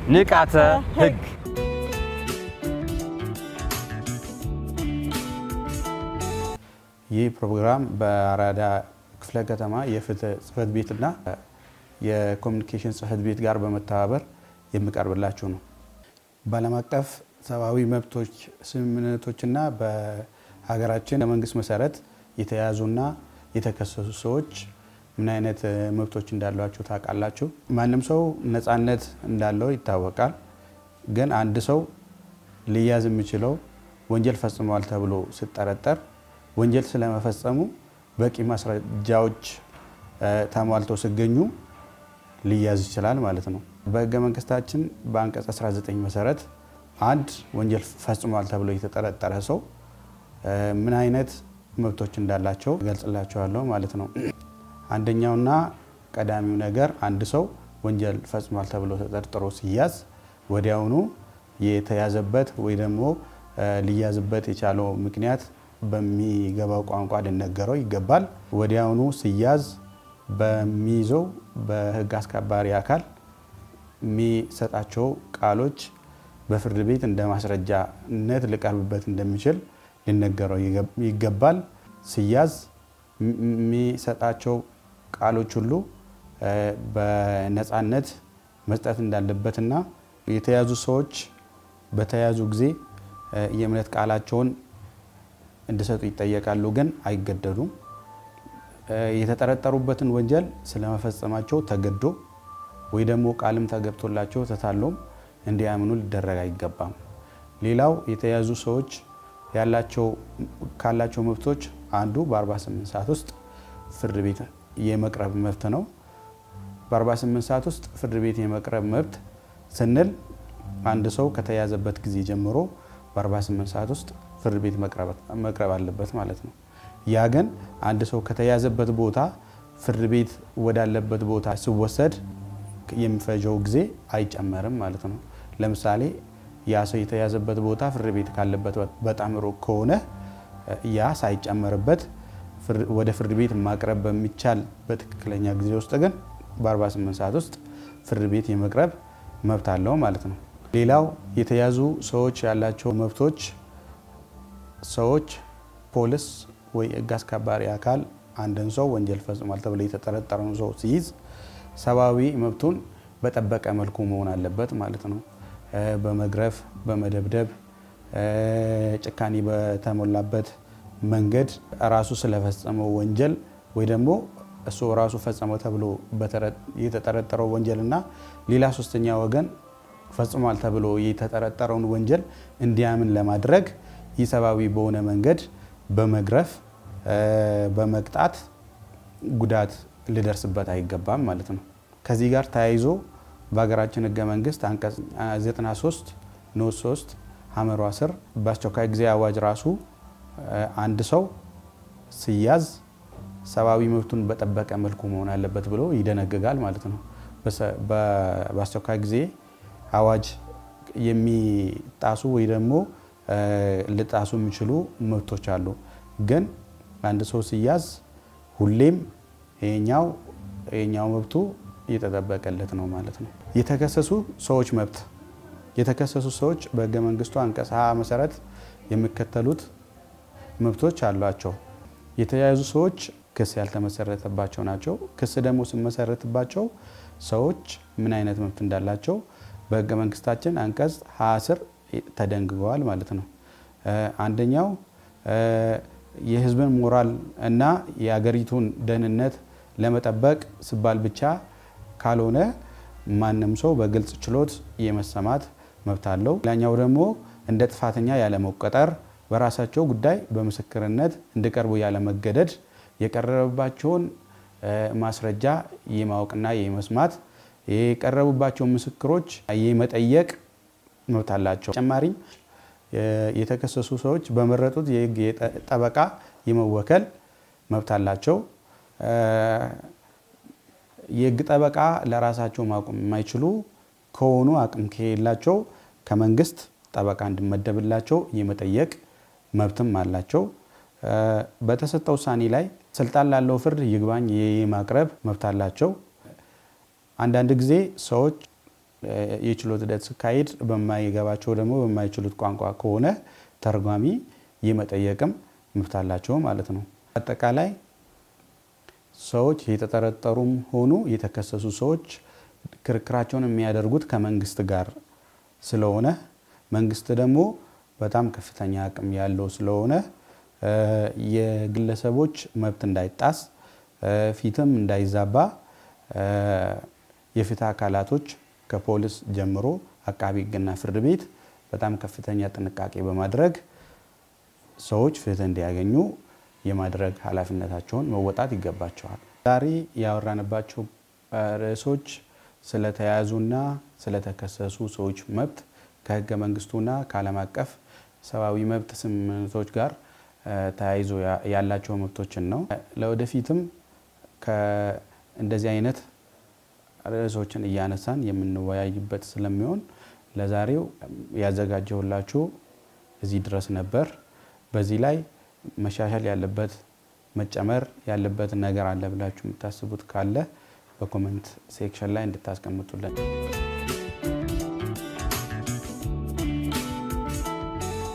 ንቃተ ህግ ይህ ፕሮግራም በአራዳ ክፍለ ከተማ የፍትህ ጽህፈት ቤትና የኮሙኒኬሽን ጽህፈት ቤት ጋር በመተባበር የሚቀርብላችሁ ነው። በዓለም አቀፍ ሰብአዊ መብቶች ስምምነቶችና በሀገራችን የመንግስት መሰረት የተያዙና የተከሰሱ ሰዎች ምን አይነት መብቶች እንዳሏቸው ታውቃላችሁ? ማንም ሰው ነፃነት እንዳለው ይታወቃል። ግን አንድ ሰው ሊያዝ የሚችለው ወንጀል ፈጽሟል ተብሎ ሲጠረጠር ወንጀል ስለመፈጸሙ በቂ ማስረጃዎች ተሟልተው ሲገኙ ሊያዝ ይችላል ማለት ነው። በህገ መንግስታችን በአንቀጽ 19 መሰረት አንድ ወንጀል ፈጽሟል ተብሎ የተጠረጠረ ሰው ምን አይነት መብቶች እንዳላቸው ገልጽላቸዋለሁ ማለት ነው። አንደኛውና ቀዳሚው ነገር አንድ ሰው ወንጀል ፈጽሟል ተብሎ ተጠርጥሮ ሲያዝ ወዲያውኑ የተያዘበት ወይ ደግሞ ሊያዝበት የቻለው ምክንያት በሚገባው ቋንቋ ሊነገረው ይገባል። ወዲያውኑ ሲያዝ በሚይዘው በህግ አስከባሪ አካል የሚሰጣቸው ቃሎች በፍርድ ቤት እንደ ማስረጃነት ሊቀርብበት እንደሚችል ሊነገረው ይገባል። ሲያዝ የሚሰጣቸው ቃሎች ሁሉ በነፃነት መስጠት እንዳለበትና የተያዙ ሰዎች በተያዙ ጊዜ የእምነት ቃላቸውን እንዲሰጡ ይጠየቃሉ፣ ግን አይገደዱም። የተጠረጠሩበትን ወንጀል ስለመፈጸማቸው ተገዶ ወይ ደግሞ ቃልም ተገብቶላቸው ተታሎም እንዲያምኑ ሊደረግ አይገባም። ሌላው የተያዙ ሰዎች ካላቸው መብቶች አንዱ በ48 ሰዓት ውስጥ ፍርድ ቤት የመቅረብ መብት ነው። በ48 ሰዓት ውስጥ ፍርድ ቤት የመቅረብ መብት ስንል አንድ ሰው ከተያዘበት ጊዜ ጀምሮ በ48 ሰዓት ውስጥ ፍርድ ቤት መቅረብ አለበት ማለት ነው። ያ ግን አንድ ሰው ከተያዘበት ቦታ ፍርድ ቤት ወዳለበት ቦታ ሲወሰድ የሚፈጀው ጊዜ አይጨመርም ማለት ነው። ለምሳሌ ያ ሰው የተያዘበት ቦታ ፍርድ ቤት ካለበት በጣም ሩቅ ከሆነ ያ ሳይጨመርበት ወደ ፍርድ ቤት ማቅረብ በሚቻል በትክክለኛ ጊዜ ውስጥ ግን በ48 ሰዓት ውስጥ ፍርድ ቤት የመቅረብ መብት አለው ማለት ነው። ሌላው የተያዙ ሰዎች ያላቸው መብቶች ሰዎች ፖሊስ ወይ ህግ አስከባሪ አካል አንድን ሰው ወንጀል ፈጽሟል ተብሎ የተጠረጠረውን ሰው ሲይዝ ሰብአዊ መብቱን በጠበቀ መልኩ መሆን አለበት ማለት ነው። በመግረፍ በመደብደብ ጭካኔ በተሞላበት መንገድ ራሱ ስለፈጸመው ወንጀል ወይ ደግሞ እሱ ራሱ ፈጸመው ተብሎ የተጠረጠረው ወንጀልና ሌላ ሶስተኛ ወገን ፈጽሟል ተብሎ የተጠረጠረውን ወንጀል እንዲያምን ለማድረግ ኢሰብአዊ በሆነ መንገድ በመግረፍ በመቅጣት ጉዳት ሊደርስበት አይገባም ማለት ነው። ከዚህ ጋር ተያይዞ በሀገራችን ህገ መንግስት አንቀጽ 93 ንዑስ 3 ሐመሯ ስር በአስቸኳይ ጊዜ አዋጅ ራሱ አንድ ሰው ሲያዝ ሰብአዊ መብቱን በጠበቀ መልኩ መሆን አለበት ብሎ ይደነግጋል ማለት ነው። በአስቸኳይ ጊዜ አዋጅ የሚጣሱ ወይ ደግሞ ሊጣሱ የሚችሉ መብቶች አሉ። ግን አንድ ሰው ሲያዝ ሁሌም ይሄኛው መብቱ እየተጠበቀለት ነው ማለት ነው። የተከሰሱ ሰዎች መብት የተከሰሱ ሰዎች በህገ መንግስቱ አንቀጽ 20 መሰረት የሚከተሉት መብቶች አሏቸው። የተያዙ ሰዎች ክስ ያልተመሰረተባቸው ናቸው። ክስ ደግሞ ሲመሰረትባቸው ሰዎች ምን አይነት መብት እንዳላቸው በህገ መንግስታችን አንቀጽ 20 ስር ተደንግገዋል ማለት ነው። አንደኛው የህዝብን ሞራል እና የሀገሪቱን ደህንነት ለመጠበቅ ሲባል ብቻ ካልሆነ ማንም ሰው በግልጽ ችሎት የመሰማት መብት አለው። ሌላኛው ደግሞ እንደ ጥፋተኛ ያለመቆጠር፣ በራሳቸው ጉዳይ በምስክርነት እንዲቀርቡ ያለመገደድ፣ የቀረበባቸውን ማስረጃ የማወቅና የመስማት፣ የቀረቡባቸው ምስክሮች የመጠየቅ መብት አላቸው። ተጨማሪም የተከሰሱ ሰዎች በመረጡት የህግ ጠበቃ የመወከል መብት አላቸው። የህግ ጠበቃ ለራሳቸው ማቆም የማይችሉ ከሆኑ አቅም ከሌላቸው ከመንግስት ጠበቃ እንዲመደብላቸው የመጠየቅ መብትም አላቸው። በተሰጠው ውሳኔ ላይ ስልጣን ላለው ፍርድ ይግባኝ የማቅረብ መብት አላቸው። አንዳንድ ጊዜ ሰዎች የችሎት ሂደት ሲካሄድ በማይገባቸው ደግሞ በማይችሉት ቋንቋ ከሆነ ተርጓሚ የመጠየቅም መብት አላቸው ማለት ነው። አጠቃላይ ሰዎች የተጠረጠሩም ሆኑ የተከሰሱ ሰዎች ክርክራቸውን የሚያደርጉት ከመንግስት ጋር ስለሆነ መንግስት ደግሞ በጣም ከፍተኛ አቅም ያለው ስለሆነ የግለሰቦች መብት እንዳይጣስ ፊትም እንዳይዛባ የፍትህ አካላቶች ከፖሊስ ጀምሮ አቃቢ ሕግና ፍርድ ቤት በጣም ከፍተኛ ጥንቃቄ በማድረግ ሰዎች ፍትህ እንዲያገኙ የማድረግ ኃላፊነታቸውን መወጣት ይገባቸዋል። ዛሬ ያወራንባቸው ርዕሶች ስለተያዙና ስለተከሰሱ ሰዎች መብት ከህገ መንግስቱና ከዓለም አቀፍ ሰብአዊ መብት ስምምነቶች ጋር ተያይዞ ያላቸው መብቶችን ነው። ለወደፊትም እንደዚህ አይነት ርዕሶችን እያነሳን የምንወያይበት ስለሚሆን ለዛሬው ያዘጋጀሁላችሁ እዚህ ድረስ ነበር። በዚህ ላይ መሻሻል ያለበት መጨመር ያለበት ነገር አለ ብላችሁ የምታስቡት ካለ በኮሜንት ሴክሽን ላይ እንድታስቀምጡልን